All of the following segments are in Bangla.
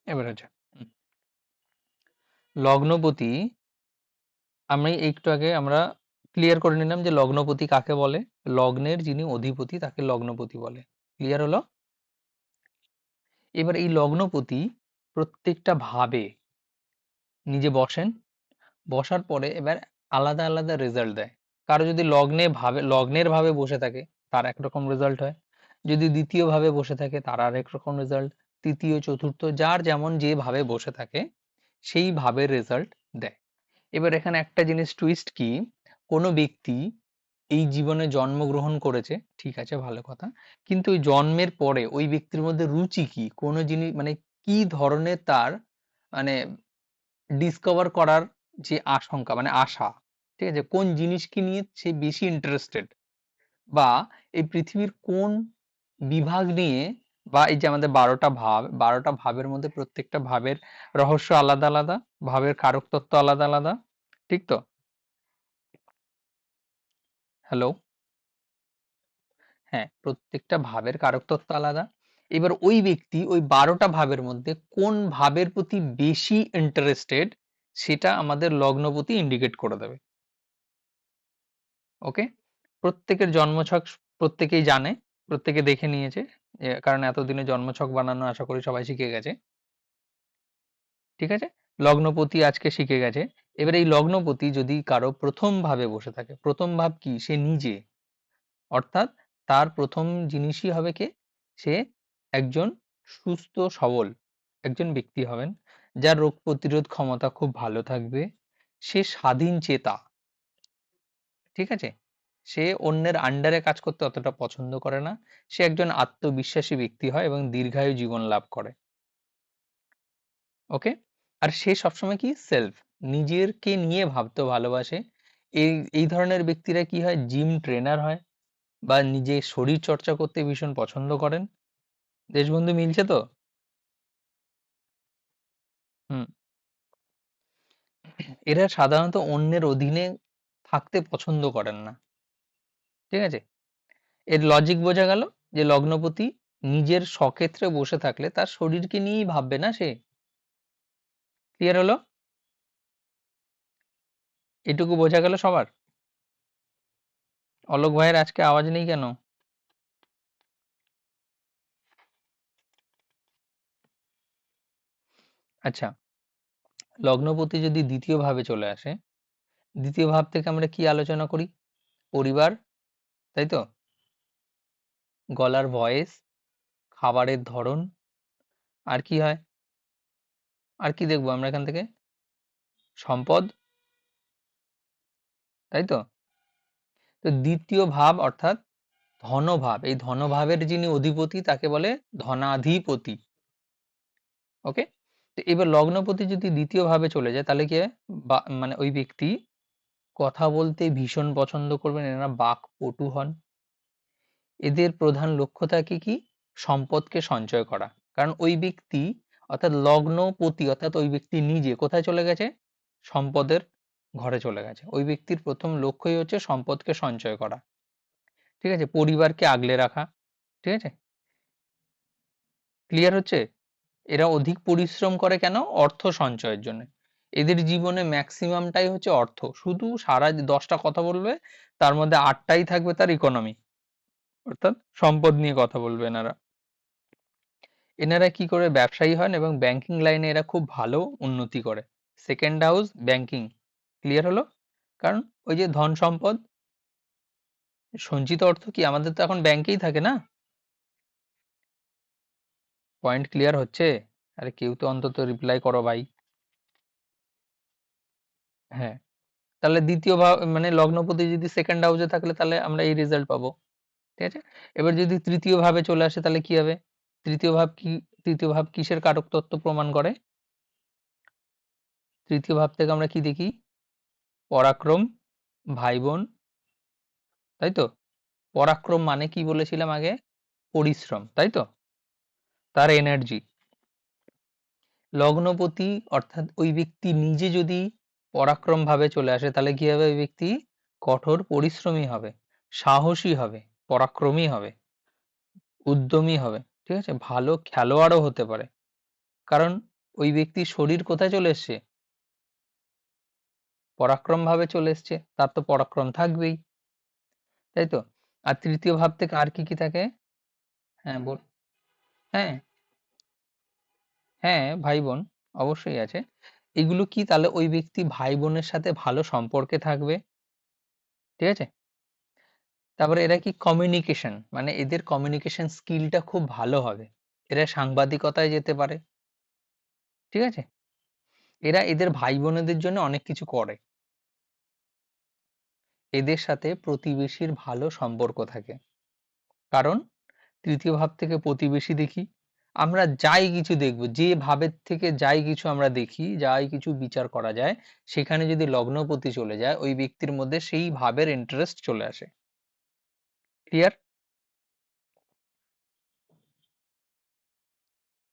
এবার হচ্ছে লগ্নপতি। আমি একটু আগে আমরা ক্লিয়ার করে নিলাম যে লগ্নপতি কাকে বলে। লগ্নের যিনি অধিপতি তাকে লগ্নপতি বলে। ক্লিয়ার হলো? এবার এই লগ্নপতি প্রত্যেকটা ভাবে নিজে বসেন, বসার পরে এবার আলাদা আলাদা রেজাল্ট দেয়। কারো যদি লগ্নের ভাবে বসে থাকে তার একরকম রেজাল্ট হয়, যদি দ্বিতীয় ভাবে বসে থাকে তার আরেক রকম রেজাল্ট, তৃতীয় চতুর্থ যার যেমন যে ভাবে বসে থাকে সেই ভাবের রেজাল্ট দেয়। এবার এখানে একটা জিনিস টুইস্ট কি, কোনো ব্যক্তি এই জীবনে জন্মগ্রহণ করেছে, ঠিক আছে ভালো কথা, কিন্তু ওই জন্মের পরে ওই ব্যক্তির মধ্যে রুচি কি, কোনো জিনিস মানে কি ধরনের তার মানে ডিসকভার করার যে আশঙ্কা মানে আশা, ঠিক আছে, কোন জিনিসকে নিয়ে সে বেশি ইন্টারেস্টেড, বা এই পৃথিবীর কোন বিভাগ নিয়ে, বা এই যে আমাদের 12টা ভাবের মধ্যে প্রত্যেকটা ভাবের রহস্য আলাদা আলাদা, ভাবের কারক তত্ত্ব আলাদা আলাদা, ঠিক তো? হ্যালো? হ্যাঁ, প্রত্যেকটা ভাবের কারক তত্ত্ব আলাদা। এবার ওই ব্যক্তি ওই 12টা ভাবের মধ্যে কোন ভাবের প্রতি বেশি ইন্টারেস্টেড সেটা আমাদের লগ্নপতি ইন্ডিকেট করে দেবে। ওকে? প্রত্যেকের জন্মছক প্রত্যেকেই জানে, প্রত্যেকে দেখে নিয়েছে। কারণ এতদিনে জন্মছক বানানো আশা করি সবাই শিখে গেছে। ঠিক আছে? লগ্নপতি আজকে শিখে গেছে। এবার এই লগ্নপতি যদি কারো প্রথম ভাবে বসে থাকে, প্রথম ভাব কি? সে নিজে। অর্থাৎ তার প্রথম জিনিসই হবে কে? সে একজন সুস্থ সবল একজন ব্যক্তি হবেন, যার রোগ প্রতিরোধ ক্ষমতা খুব ভালো থাকবে। সে স্বাধীন চেতা। ঠিক আছে? সে অন্যের আন্ডারে কাজ করতে অতটা পছন্দ করে না। সে একজন আত্মবিশ্বাসী ব্যক্তি হয় এবং দীর্ঘায়ু জীবন লাভ করে। ওকে? আর সে সবসময় কি? সেলফ, নিজেরকে নিয়ে ভাবতে ভালোবাসে। এই ধরনের ব্যক্তিরা কি হয়? জিম ট্রেনার হয় বা নিজে শরীর চর্চা করতে ভীষণ পছন্দ করেন। দেশবন্ধু মিলছে তো? হুম। এরা সাধারণত অন্যের অধীনে থাকতে পছন্দ করেন না। ঠিক আছে? এর লজিক বোঝা গেল যে লগ্নপতি নিজের স্বক্ষেত্রে বসে থাকলে তার শরীরকে নিয়েই ভাববে না সে। ক্লিয়ার হলো? এটুকু বোঝা গেল সবার? অলোক ভাইয়ের আজকে আওয়াজ নেই কেন? আচ্ছা, লগ্নপতি যদি দ্বিতীয় ভাবে চলে আসে, দ্বিতীয় ভাব থেকে আমরা কি আলোচনা করি? পরিবার, তাই তো? গলার ভয়েস, খাবারের ধরন, আর কি হয়? আর কি দেখবো আমরা এখান থেকে? সম্পদ, তাই তো? তো দ্বিতীয় ভাব অর্থাৎ ধনভাব, এই ধনভাবের যিনি অধিপতি তাকে বলে ধনাধিপতি। ওকে? তো এবার লগ্নপতি যদি দ্বিতীয় ভাবে চলে যায় তাহলে কি হয়? মানে ওই ব্যক্তি কথা বলতে ভীষণ পছন্দ করবেন, এনারা বাকপটু হন। এদের প্রধান লক্ষ্য থাকে কি? সম্পদকে সঞ্চয় করা। কারণ ওই ব্যক্তি অর্থাৎ লগ্নপতি অর্থাৎ ওই ব্যক্তি নিজে কোথায় চলে গেছে? সম্পদের ঘরে চলে গেছে। ওই ব্যক্তির প্রথম লক্ষ্যই হচ্ছে সম্পদকে সঞ্চয় করা। ঠিক আছে? পরিবারকে আগলে রাখা। ঠিক আছে? ক্লিয়ার হচ্ছে? এরা অধিক পরিশ্রম করে কেন? অর্থ সঞ্চয়ের জন্য। এদের জীবনে ম্যাক্সিমামটাই হচ্ছে অর্থ। শুধু সারা 10টা কথা বলবে, তার মধ্যে 8টাই থাকবে তার ইকোনমি, অর্থাৎ সম্পদ নিয়ে কথা বলবে এনারা। এনারা কি করে? ব্যবসায়ী হন এবং ব্যাংকিং লাইনে এরা খুব ভালো উন্নতি করে। Second house banking. ক্লিয়ার হলো? কারণ ওই যে ধন সম্পদ, সঞ্চিত অর্থ কি আমাদের তো এখন ব্যাংকেই থাকে না? পয়েন্ট ক্লিয়ার হচ্ছে? আরে কেউ তো অন্তত রিপ্লাই করো ভাই। হ্যাঁ, তাহলে দ্বিতীয় ভাব মানে লগ্নপতি যদি সেকেন্ড হাউসে থাকলে তাহলে আমরা এই রেজাল্ট পাবো। ঠিক আছে? এবার যদি তৃতীয় ভাবে চলে আসে তাহলে কি হবে? তৃতীয় ভাব কি? তৃতীয় ভাব কিসের কারক তত্ত্ব প্রমাণ করে? তৃতীয় ভাব থেকে আমরা কি দেখি? পরাক্রম, ভাই বোন, তাই তো? পরাক্রম মানে কি বলেছিলাম আগে? পরিশ্রম, তাই তো? তার এনার্জি। লগ্নপতি অর্থাৎ ওই ব্যক্তি নিজে যদি পরাক্রম ভাবে চলে আসে তাহলে কি হবে? ওই ব্যক্তি কঠোর পরিশ্রমী হবে, সাহসী হবে, পরাক্রমী হবে, উদ্যমী হবে। ঠিক আছে? ভালো খেলোয়াড়ও হতে পারে। কারণ ওই ব্যক্তির শরীর কোথায় চলে এসছে? পরাক্রম ভাবে চলে এসছে, তার তো পরাক্রম থাকবেই, তাই তো? আর তৃতীয় ভাব থেকে আর কি কি থাকে? হ্যাঁ বল। হ্যাঁ, হ্যাঁ, ভাই বোন অবশ্যই আছে। এগুলো কি, তাহলে ওই ব্যক্তি ভাই বোনের সাথে ভালো সম্পর্কে থাকবে, ঠিক আছে? তারপরে এরা কি কমিউনিকেশন, মানে এদের কমিউনিকেশন স্কিলটা খুব ভালো হবে, এরা সাংবাদিকতায় যেতে পারে, ঠিক আছে? এরা এদের ভাই বোনেদের জন্য অনেক কিছু করে, এদের সাথে প্রতিবেশীর ভালো সম্পর্ক থাকে, কারণ তৃতীয় ভাব থেকে প্রতিবেশী দেখি, আমরা যাই কিছু দেখব, যে ভাবের থেকে যাই কিছু আমরা দেখি, যাই কিছু বিচার করা যায়, সেখানে যদি লগ্নপতি চলে যায় ওই ব্যক্তির মধ্যে সেই ভাবের ইন্টারেস্ট চলে আসে। ক্লিয়ার?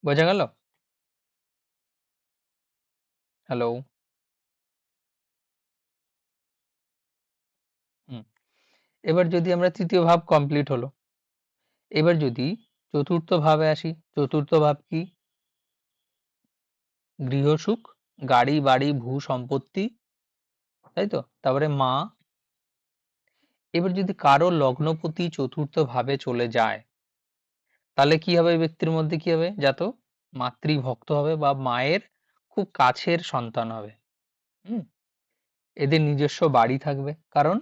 বোঝা গেল? হ্যালো? হুম। এবার যদি আমরা তৃতীয় ভাব কমপ্লিট হলো, এবার যদি চতুর্থ ভাবে আসি, চতুর্থ ভাব কি? গৃহসুখ, গাড়ি বাড়ি ভূ সম্পত্তি, তাই তো? তারপরে মা। এবার যদি কারো লগ্নপতি চতুর্থ ভাবে চলে যায়, তাহলে কি হবে? ব্যক্তির মধ্যে কি হবে? জাত মাতৃভক্ত হবে বা মায়ের খুব কাছের সন্তান হবে। হুম। এদের নিজস্ব বাড়ি থাকবে, কারণ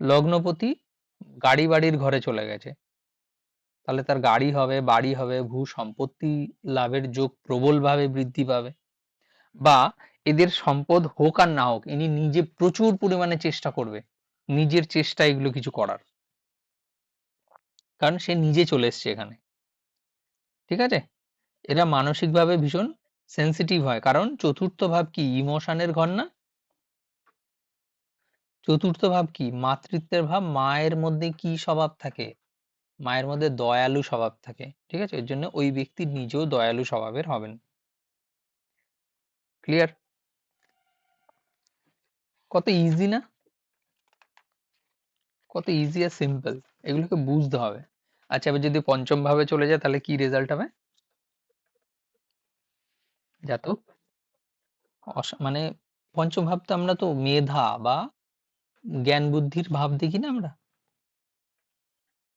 লগ্নপতি গাড়ি বাড়ির ঘরে চলে গেছে, তাহলে তার গাড়ি হবে, বাড়ি হবে, ভূ সম্পত্তি লাভের যোগ প্রবলভাবে বৃদ্ধি পাবে। বা এদের সম্পদ হোক আর না হোক, ইনি নিজে প্রচুর পরিমাণে চেষ্টা করবে, নিজের চেষ্টা এগুলো কিছু করার, কারণ সে নিজে চলে এসছে এখানে, ঠিক আছে? এরা মানসিকভাবে ভীষণ সেনসিটিভ হয়, কারণ চতুর্থ ভাব কি? ইমোশনের ঘর না? চতুর্থ ভাব কি? মাতৃত্বের ভাব। মায়ের মধ্যে কি স্বভাব থাকে? মায়ের মধ্যে দয়ালু স্বভাব থাকে, ঠিক আছে? এর জন্য ওই ব্যক্তি নিজেও দয়ালু স্বভাবের হবেন। ক্লিয়ার? কত ইজি না? কত ইজি আর সিম্পল, এগুলোকে বুঝতে হবে। আচ্ছা, এবার যদি পঞ্চম ভাবে চলে যায় তাহলে কি রেজাল্ট হবে? জাতক মানে পঞ্চম ভাব তো আমরা তো মেধা বা জ্ঞান বুদ্ধির ভাব দেখি না আমরা,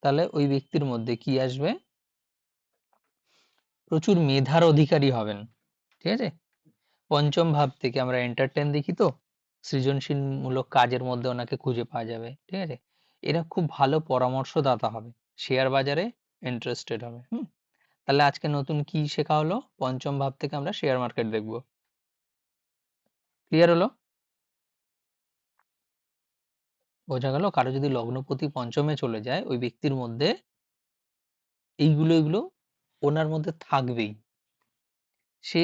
তাহলে ওই ব্যক্তির মধ্যে কি আসবে? প্রচুর মেধার অধিকারী হবেন, ঠিক আছে? পঞ্চম ভাব থেকে আমরা এন্টারটেন দেখি তো, সৃজনশীলমূলক কাজের মধ্যে ওনাকে খুঁজে পাওয়া যাবে, ঠিক আছে? এরা খুব ভালো পরামর্শদাতা হবে, শেয়ার বাজারে ইন্টারেস্টেড হবে। হুম। তাহলে আজকে নতুন কি শেখা হলো? পঞ্চম ভাব থেকে আমরা শেয়ার মার্কেট দেখবো। ক্লিয়ার হলো? বোঝা গেল? কারো যদি লগ্নপতি পঞ্চমে চলে যায় ওই ব্যক্তির মধ্যে এগুলো ওনার মধ্যে থাকবেই, সে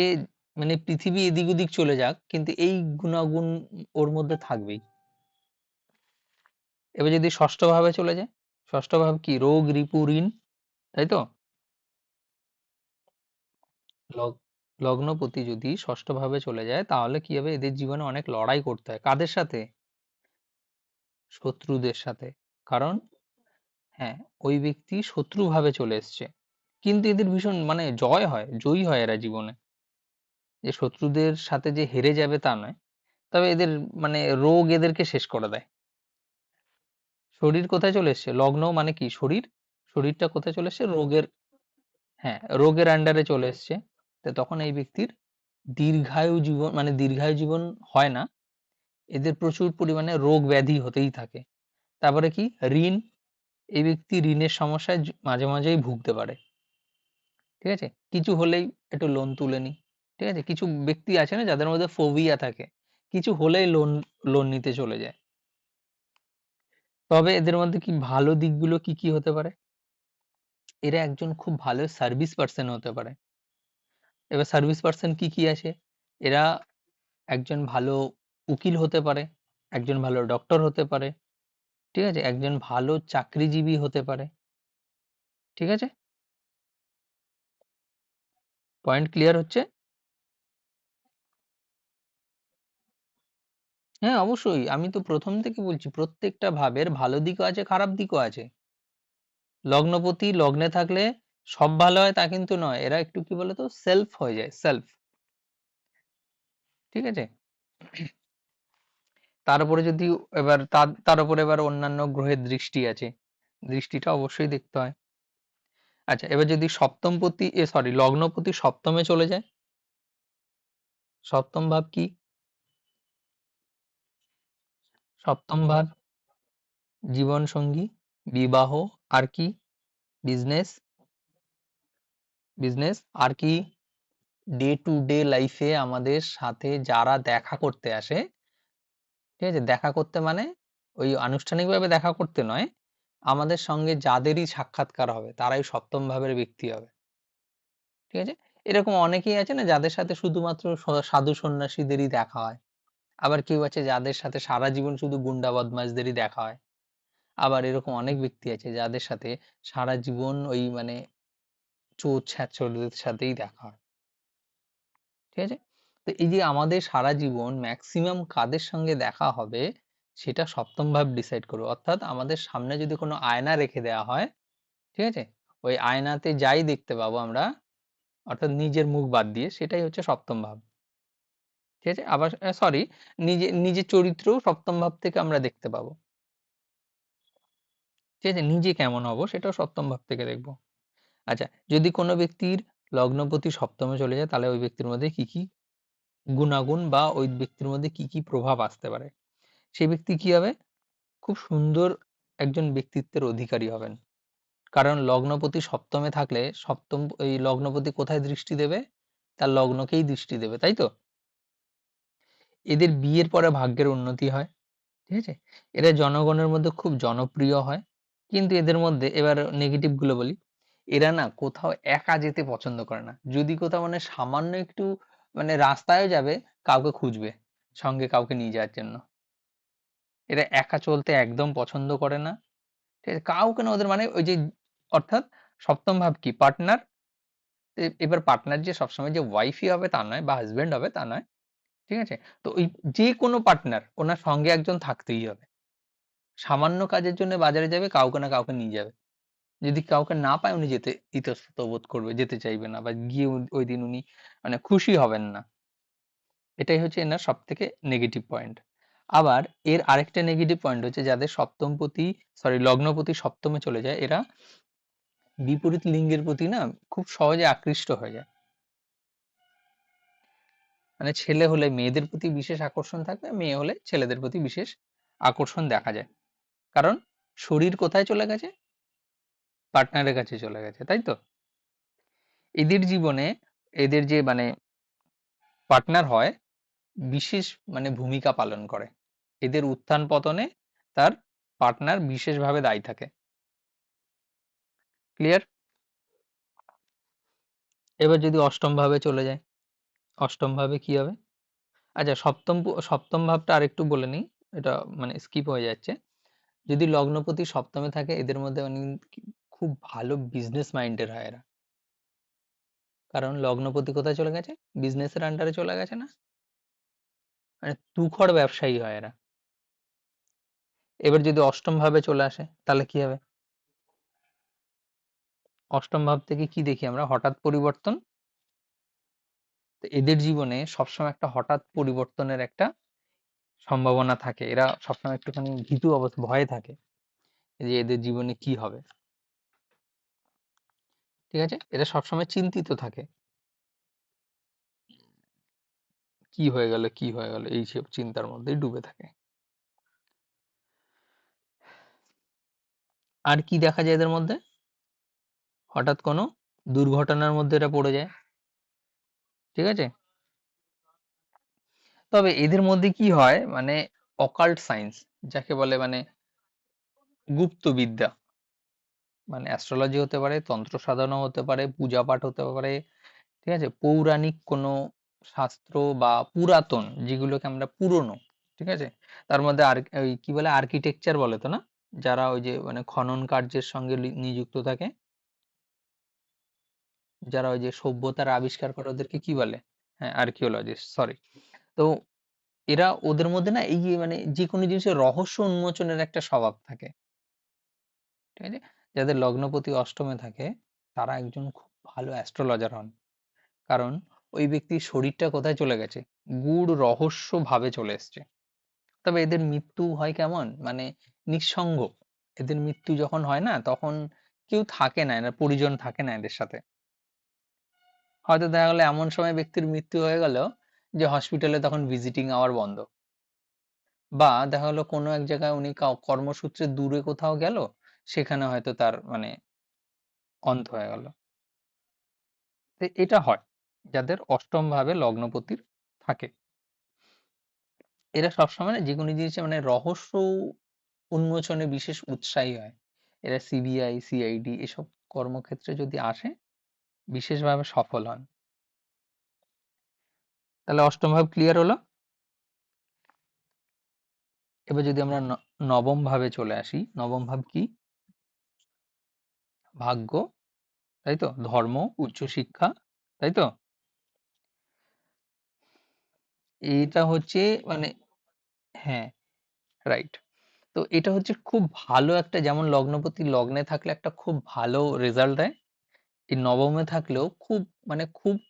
মানে পৃথিবী এদিক ওদিক চলে যাক কিন্তু এই গুণাগুণ ওর মধ্যে থাকবেই। এবার যদি ষষ্ঠ ভাবে চলে যায়, ষষ্ঠ ভাব কি? রোগ রিপু ঋণ, তাই তো? লগ্নপতি যদি ষষ্ঠ ভাবে চলে যায় তাহলে কি হবে? এদের জীবনে অনেক লড়াই করতে হয়, কাদের সাথে? শত্রুদের সাথে। কারণ হ্যাঁ, ওই ব্যক্তি শত্রু ভাবে চলে এসছে, কিন্তু এদের ভীষণ মানে জয় হয়, জয়ী হয় এরা জীবনে, যে শত্রুদের সাথে যে হেরে যাবে তা নয়, তবে এদের মানে রোগ এদেরকে শেষ করে দেয়। শরীর কোথায় চলে এসছে? লগ্ন মানে কি? শরীর। শরীরটা কোথায় চলে এসছে? রোগের। হ্যাঁ, রোগের আন্ডারে চলে এসছে। তো তখন এই ব্যক্তির দীর্ঘায়ু জীবন, মানে দীর্ঘায়ু জীবন হয় না, এদের প্রচুর পরিমাণে রোগ ব্যাধি হতেই থাকে। তারপরে কি? ঋণ। এই ব্যক্তি ঋণের সমস্যায় মাঝে মাঝেই ভুগতে পারে, ঠিক আছে? কিছু হলেই একটু লোন তুলে নি, ঠিক আছে? কিছু ব্যক্তি আছে না যাদের মধ্যে ফোবিয়া থাকে, কিছু হলেই লোন লোন নিতে চলে যায়। তবে এদের মধ্যে কি ভালো দিকগুলো কি কি হতে পারে? এরা একজন খুব ভালো সার্ভিস পার্সন হতে পারে। এবার সার্ভিস পার্সন কি কি আছে? এরা একজন ভালো উকিল হতে পারে, একজন ভালো ডক্টর হতে পারে, ঠিক আছে? একজন ভালো চাকরিজীবী হতে পারে, ঠিক আছে? পয়েন্ট ক্লিয়ার হচ্ছে? হ্যাঁ, অবশ্যই। আমি তো প্রথম থেকে বলছি প্রত্যেকটা ভাবের ভালো দিকও আছে, খারাপ দিকও আছে। লগ্নপতি লগ্নে থাকলে সব ভালো হয় তা কিন্তু নয়। এরা একটু কি বলতো সেলফ হয়ে যায়, সেলফ। ঠিক আছে? তার উপরে যদি এবার তার উপরে এবার অন্যান্য গ্রহের দৃষ্টি আছে, দৃষ্টিটা অবশ্যই দেখতে হয়। আচ্ছা, এবার যদি সপ্তমপতি সরি লগ্নপতি সপ্তমে চলে যায়, সপ্তম ভাব কি? সপ্তম ভাব জীবন সঙ্গী, বিবাহ, আর কি? বিজনেস, বিজনেস আর কি? ডে টু ডে লাইফে আমাদের সাথে যারা দেখা করতে আসে, ঠিক আছে, দেখা করতে মানে ওই আনুষ্ঠানিকভাবে দেখা করতে নয়, আমাদের সঙ্গে যাদেরই সাক্ষাৎকার হবে তারাই সপ্তম ভাবের ব্যক্তি হবে। ঠিক আছে? এরকম অনেকেই আছে না যাদের সাথে শুধুমাত্র সাধু সন্ন্যাসীদেরই দেখা হয়। আবার কেউ আছে যাদের সাথে সারা জীবন শুধু গুন্ডা বদমাশদেরই দেখা হয়। আবার এরকম অনেক ব্যক্তি আছে যাদের সাথে সারা জীবন ওই মানে চোর ছ্যাঁচড়দের সাথেই দেখা হয়। ঠিক আছে? তো এই যে আমাদের সারা জীবন ম্যাক্সিমাম কাদের সঙ্গে দেখা হবে সেটা সপ্তম ভাব ডিসাইড করবে। অর্থাৎ আমাদের সামনে যদি কোনো আয়না রেখে দেওয়া হয়, ঠিক আছে, ওই আয়নাতে যাই দেখতে পাবো আমরা, অর্থাৎ নিজের মুখ বাদ দিয়ে, সেটাই হচ্ছে সপ্তম ভাব। ঠিক আছে? আবার সরি, নিজের চরিত্রও সপ্তম ভাব থেকে আমরা দেখতে পাবো। ঠিক আছে? নিজে কেমন হব সেটাও সপ্তম ভাব থেকে দেখবো। আচ্ছা, যদি কোনো ব্যক্তির লগ্নপতি সপ্তমে চলে যায় তাহলে ওই ব্যক্তির মধ্যে কি কি গুণাগুণ বা ওই ব্যক্তির মধ্যে কি কি প্রভাব আসতে পারে? সেই ব্যক্তি কি হবে? খুব সুন্দর একজন ব্যক্তিত্বের অধিকারী হবেন। কারণ লগ্নপতি সপ্তমে থাকলে সপ্তম ওই লগ্নপতি কোথায় দৃষ্টি দেবে? তার লগ্নকেই দৃষ্টি দেবে, তাই তো? এদের বিয়ের পরে ভাগ্যের উন্নতি হয়। ঠিক আছে? এরা জনগণের মধ্যে খুব জনপ্রিয় হয়। কিন্তু এদের মধ্যে এবার নেগেটিভ গুলো বলি। এরা না কোথাও একা যেতে পছন্দ করে না। যদি কোথাও মানে সামান্য একটু মানে রাস্তায়ও যাবে, কাউকে খুঁজবে সঙ্গে কাউকে নিয়ে যাওয়ার জন্য। এরা একা চলতে একদম পছন্দ করে না। ঠিক আছে? কাউকে না, ওদের মানে ওই যে অর্থাৎ সপ্তম ভাব কি? পার্টনার। এবার পার্টনার যে সবসময় যে ওয়াইফই হবে তা নয় বা হাসব্যান্ড হবে তা নয়। ঠিক আছে? তো ওই যে কোনো পার্টনার ওনার সঙ্গে একজন থাকতেই হবে। সামান্য কাজের জন্য বাজারে যাবে, কাউকে না কাউকে নিয়ে যাবে। যদি কাউকে না পায় উনি যেতে ইতস্তত বোধ করবে, যেতে চাইবে না বা গিয়ে ওই দিন উনি মানে খুশি হবেন না। এটাই হচ্ছে এনার সবথেকে নেগেটিভ পয়েন্ট। আবার এর আরেকটা নেগেটিভ পয়েন্ট হচ্ছে যাদের সপ্তমপতি লগ্নপতি সপ্তমে চলে যায়, এরা বিপরীত লিঙ্গের প্রতি না খুব সহজে আকৃষ্ট হয়ে যায়। মানে ছেলে হলে মেয়েদের প্রতি বিশেষ আকর্ষণ থাকবে, মেয়ে হলে ছেলেদের প্রতি বিশেষ আকর্ষণ দেখা যায়। কারণ শরীর কোথায় চলে গেছে? পার্টনারের কাছে চলে গেছে, তাই তো? এদের জীবনে এদের যে মানে পার্টনার হয় বিশেষ মানে ভূমিকা পালন করে। এদের উত্থান পতনে তার পার্টনার বিশেষভাবে দায়ী থাকে। ক্লিয়ার? এবার যদি অষ্টম ভাবে চলে যায়, অষ্টম ভাবে কি হবে? আচ্ছা, সপ্তম ভাবটা আরেকটু বলে নিই, এটা মানে স্কিপ হয়ে যাচ্ছে। যদি লগ্নপতি সপ্তমে থাকে এদের মধ্যে মানে খুব ভালো বিজনেস মাইন্ডের হয় এরা। কারণ লগ্নপতি কোথায় চলে গেছে? বিজনেসের আন্ডারে চলে গেছে না? মানে তুখড় ব্যবসায়ী হয় এরা। এবার যদি অষ্টম ভাবে চলে আসে তাহলে কি হবে? অষ্টম ভাব থেকে কি দেখি আমরা? হঠাৎ পরিবর্তন। তো এদের জীবনে সবসময় একটা হঠাৎ পরিবর্তনের একটা সম্ভাবনা থাকে। এরা সবসময় একটুখানি ভীতু অবস্থা, ভয়ে থাকে যে এদের জীবনে কি হবে। ঠিক আছে? এরা সবসময় চিন্তিত থাকে। কি হয়ে গেল, কি হয়ে গেল, এইসব চিন্তার মধ্যেই ডুবে থাকে। আর কি দেখা যায় এদের মধ্যে? হঠাৎ কোনো দুর্ঘটনার মধ্যে এরা পড়ে যায়। ঠিক আছে? তবে এদের মধ্যে কি হয় মানে অকাল্ট সায়েন্স যাকে বলে, মানে গুপ্ত বিদ্যা, মানে অ্যাস্ট্রোলজি হতে পারে, তন্ত্র সাধনা হতে পারে, পূজা পাঠ হতে পারে, ঠিক আছে, পৌরাণিক কোনো শাস্ত্র বা পুরাতন যেগুলোকে আমরা পুরনো, ঠিক আছে, তার মধ্যে আর ওই কি বলে আর্কিটেকচার বলে তো না, যারা ওই যে মানে খনন কার্যের সঙ্গে নিযুক্ত থাকে, যারা ওই যে সভ্যতার আবিষ্কার করে ওদেরকে কি বলে? হ্যাঁ, আর্কিওলজিস্ট, সরি। তো এরা ওদের মধ্যে না এই যে মানে যে কোনো জিনিসের রহস্য উন্মোচনের একটা স্বভাব থাকে। ঠিক আছে? যাদের লগ্নপতি অষ্টমে থাকে তারা একজন খুব ভালো অ্যাস্ট্রোলজার হন। কারণ ওই ব্যক্তির শরীরটা কোথায় চলে গেছে, গূঢ় রহস্য ভাবে চলে এসছে। তবে এদের মৃত্যু হয় কেমন, মানে নিঃসঙ্গ। এদের মৃত্যু যখন হয় না, তখন কেউ থাকে না, এরা পরিজন থাকে না এদের সাথে। হয়তো দেখা গেলো এমন সময় ব্যক্তির মৃত্যু হয়ে গেল যে হসপিটালে তখন ভিজিটিং আওয়ার বন্ধ, বা দেখা গেলো কোনো এক জায়গায় উনি কর্মসূত্রে দূরে কোথাও গেল, সেখানে হয়তো তার মানে অন্ত হয়ে গেল। তো এটা হয় যাদের অষ্টম ভাবে লগ্নপতির থাকে। এরা সবসময় না যে কোনো জিনিসে মানে রহস্য উন্মোচনে বিশেষ উৎসাহী হয়। এরা সিবিআই, সিআইডি এসব কর্মক্ষেত্রে যদি আসে, বিশেষভাবে সফল হন। তাহলে অষ্টম ভাব ক্লিয়ার হলো। এবার যদি আমরা নবম ভাবে চলে আসি, নবম ভাব কি? ভাগ্য, তাই তো, ধর্ম, উচ্চশিক্ষা, তাই তো। এটা হচ্ছে মানে, হ্যাঁ, রাইট। তো এটা হচ্ছে খুব ভালো একটা, যেমন লগ্নপতি লগ্নে থাকলে একটা খুব ভালো রেজাল্ট দেয়, এই নবমে থাকলেও খুব মানে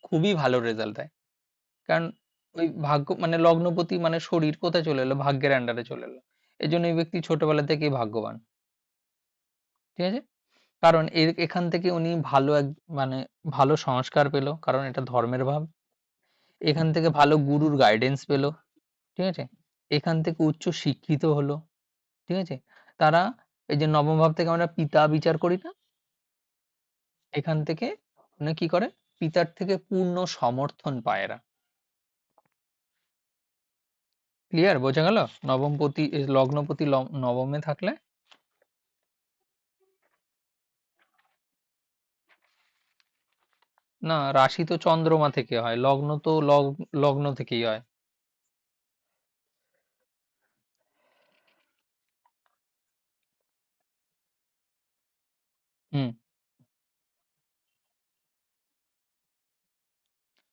খুবই ভালো রেজাল্ট দেয়। কারণ ওই ভাগ্য মানে লগ্নপতি মানে শরীর কোথায় চলে এলো, ভাগ্যের আন্ডারে চলে এলো। এই জন্য এই ব্যক্তি ছোটবেলা থেকেই ভাগ্যবান। ঠিক আছে, কারণ এখান থেকে উনি ভালো এক মানে ভালো সংস্কার পেলো, কারণ এটা ধর্মের ভাব। এখান থেকে ভালো গুরুর গাইডেন্স পেলো। ঠিক আছে, এখান থেকে উচ্চ শিক্ষিত হলো। ঠিক আছে, তারা এই যে নবম ভাব থেকে আমরা পিতা বিচার করি না, এখান থেকে মানে কি করে, পিতার থেকে পূর্ণ সমর্থন পায় এরা। ক্লিয়ার, বোঝা গেল? নবমপতি লগ্নপতি নবমে থাকলে, না রাশি তো চন্দ্রমা থেকে হয়, লগ্ন তো লগ্ন থেকেই হয়। হুম,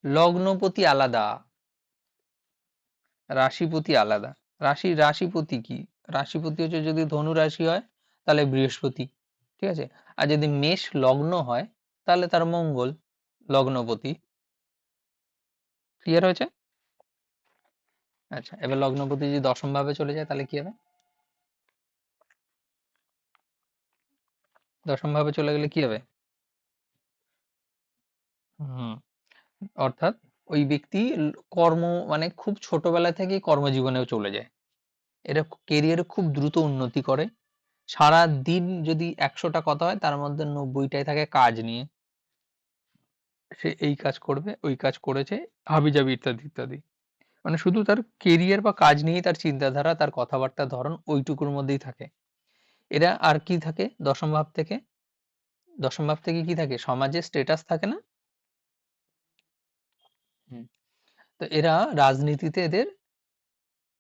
লগ্নপতি আলাদা, রাশিপতি আলাদা। রাশিপতি কি, রাশিপতি হচ্ছে যদি ধনু রাশি হয় তাহলে বৃহস্পতি। ঠিক আছে, আর যদি মেষ লগ্ন হয় তাহলে তার মঙ্গল লগ্নপতি। ক্লিয়ার হয়েছে? আচ্ছা, এবার লগ্নপতি যদি দশম ভাবে চলে যায় তাহলে কি হবে? দশম ভাবে চলে গেলে কি হবে? হুম, অর্থাৎ ওই ব্যক্তি কর্ম মানে খুব ছোটবেলা থেকেই কর্মজীবনেও চলে যায়। এরা কেরিয়ারে খুব দ্রুত উন্নতি করে। সারা দিন যদি ১০০টা কথা হয় তার মধ্যে ৯০টাই থাকে কাজ নিয়ে। সে এই কাজ করবে, ওই কাজ করেছে, হাবিজাবি ইত্যাদি ইত্যাদি। মানে শুধু তার কেরিয়ার বা কাজ নিয়েই তার চিন্তাধারা, তার কথাবার্তার ধরন ওইটুকুর মধ্যেই থাকে। এরা আর কি থাকে দশম ভাব থেকে? দশম ভাব থেকে কি থাকে? সমাজে স্ট্যাটাস থাকে না? হুম। তো এরা রাজনীতিতে এদের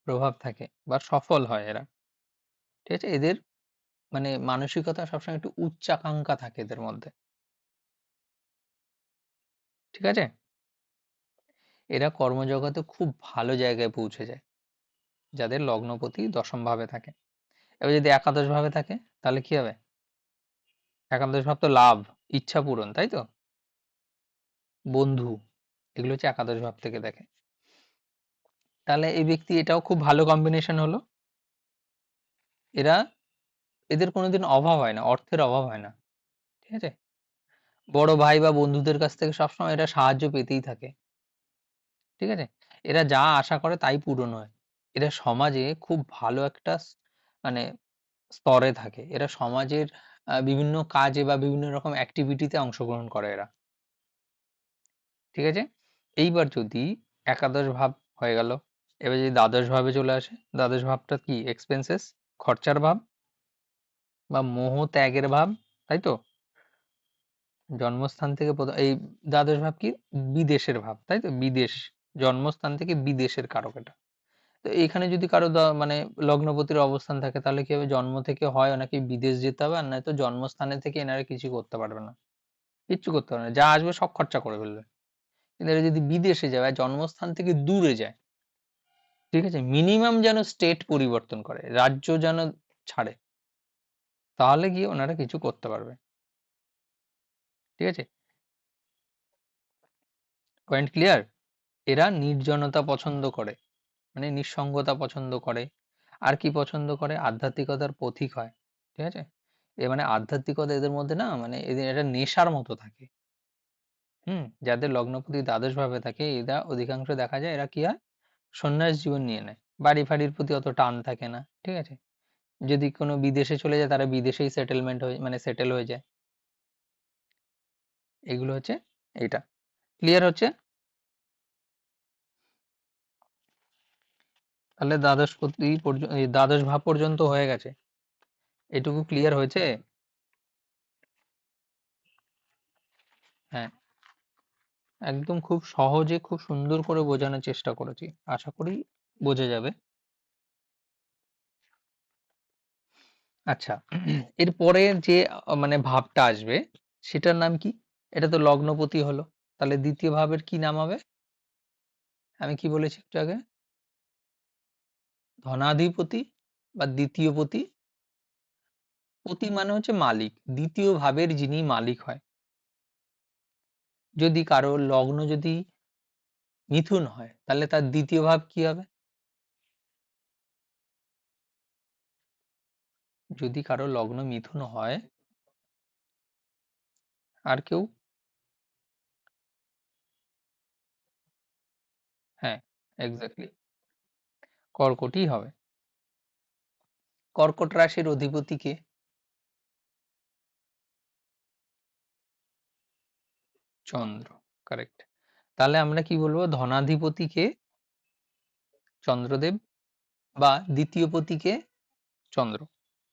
প্রভাব থাকে বা সফল হয় এরা। ঠিক আছে, এদের মানে মানসিকতা সবসময় একটু উচ্চাকাঙ্ক্ষা থাকে এদের মধ্যে। ঠিক আছে, এরা কর্মজগতে খুব ভালো জায়গায় পৌঁছে যায় যাদের লগ্নপতি দশম ভাবে থাকে। এবার যদি একাদশ ভাবে থাকে তাহলে কি হবে? একাদশ ভাব তো লাভ, ইচ্ছা পূরণ, তাই তো, বন্ধু, এগুলো হচ্ছে একাদশ ভাব থেকে দেখে। তাহলে এই ব্যক্তি, এটাও খুব ভালো কম্বিনেশন হলো। এরা এদের কোনোদিন অভাব হয় না, অর্থের অভাব হয় না। ঠিক আছে, বড় ভাই বা বন্ধুদের কাছ থেকে সবসময় এরা সাহায্য পেতেই থাকে। ঠিক আছে, এরা যা আশা করে তাই পূরণ হয়। এরা সমাজে খুব ভালো একটা মানে স্তরে থাকে। এরা সমাজের বিভিন্ন কাজে বা বিভিন্ন রকম অ্যাক্টিভিটিতে অংশগ্রহণ করে এরা। ঠিক আছে, এইবার যদি একাদশ ভাব হয়ে গেল, এবার যদি দ্বাদশ ভাবে চলে আসে, দ্বাদশ ভাবটা কি? এক্সপেন্সেস, খরচার ভাব বা মোহ ত্যাগের ভাব, তাই তো। জন্মস্থান থেকে এই দ্বাদশ ভাব কি? বিদেশের ভাব, তাই তো, বিদেশ, জন্মস্থান থেকে বিদেশের কারক এটা। তো এখানে যদি কারো মানে লগ্নপতির অবস্থান থাকে তাহলে কি হবে? জন্ম থেকে হয় ওনাকে বিদেশ যেতে হবে, আর নয়তো জন্মস্থানে থেকে এনারা কিছু করতে পারবে না, কিচ্ছু করতে পারবে না, যা আসবে সব খরচা করে ফেলবে। কিন্তু এরা যদি বিদেশে যায়, জন্মস্থান থেকে দূরে যায়, ঠিক আছে, মিনিমাম যেন স্টেট পরিবর্তন করে, রাজ্য যেন ছাড়ে, তাহলে গিয়ে ওনারা কিছু করতে পারবে। ঠিক আছে, পয়েন্ট ক্লিয়ার? এরা নির্জনতা পছন্দ করে, মানে নিঃসঙ্গতা পছন্দ করে। আর কি পছন্দ করে? আধ্যাত্মিকতার পথিক হয়। ঠিক আছে? মানে আধ্যাত্মিকতা এদের মধ্যে না, মানে এদের এটা নেশার মতো থাকে। যাদের লগ্নপতি দ্বাদশ ভাবে থাকে এরা অধিকাংশ দেখা যায় এরা কি হয়, সন্ন্যাস জীবন নিয়ে নেয়। বাড়ি ফাড়ির প্রতি অত টান থাকে না। ঠিক আছে? যদি কোনো বিদেশে চলে যায় তারা বিদেশেই সেটেলমেন্ট হয়ে, মানে সেটেল হয়ে যায়। এগুলো হচ্ছে এইটা। ক্লিয়ার হচ্ছে? তাহলে দ্বাদশ ভাব পর্যন্ত হয়ে গেছে। এটুকু ক্লিয়ার হয়েছে? হ্যাঁ, একদম খুব সহজে খুব সুন্দর করে বোঝানোর চেষ্টা করেছি। আশা করি বোঝা যাবে। আচ্ছা, এর পরের যে মানে ভাবটা আসবে সেটার নাম কি? এটা তো লগ্নপতি হলো। তাহলে দ্বিতীয় ভাবের কি নাম হবে? আমি কি বলেছি একটু আগে? ধনাধিপতি বা দ্বিতীয় পতি। পতি মানে হচ্ছে মালিক, দ্বিতীয় ভাবের যিনি মালিক হয়। যদি কারো লগ্ন যদি মিথুন হয় তাহলে তার দ্বিতীয় ভাব কি হবে? যদি কারো লগ্ন মিথুন হয়, আর কেউ? হ্যাঁ, এক্স্যাক্টলি, কর্কটই হবে। কর্কট রাশির অধিপতি কে? চন্দ্র। কারেক্ট। তাহলে আমরা কি বলবো, ধনাধিপতি কে? চন্দ্রদেব। বা দ্বিতীয় পতি কে? চন্দ্র।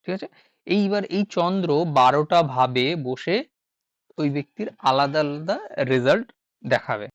ঠিক আছে? এইবার এই চন্দ্র 12টা ভাবে বসে ওই ব্যক্তির আলাদা আলাদা রেজাল্ট দেখাবে।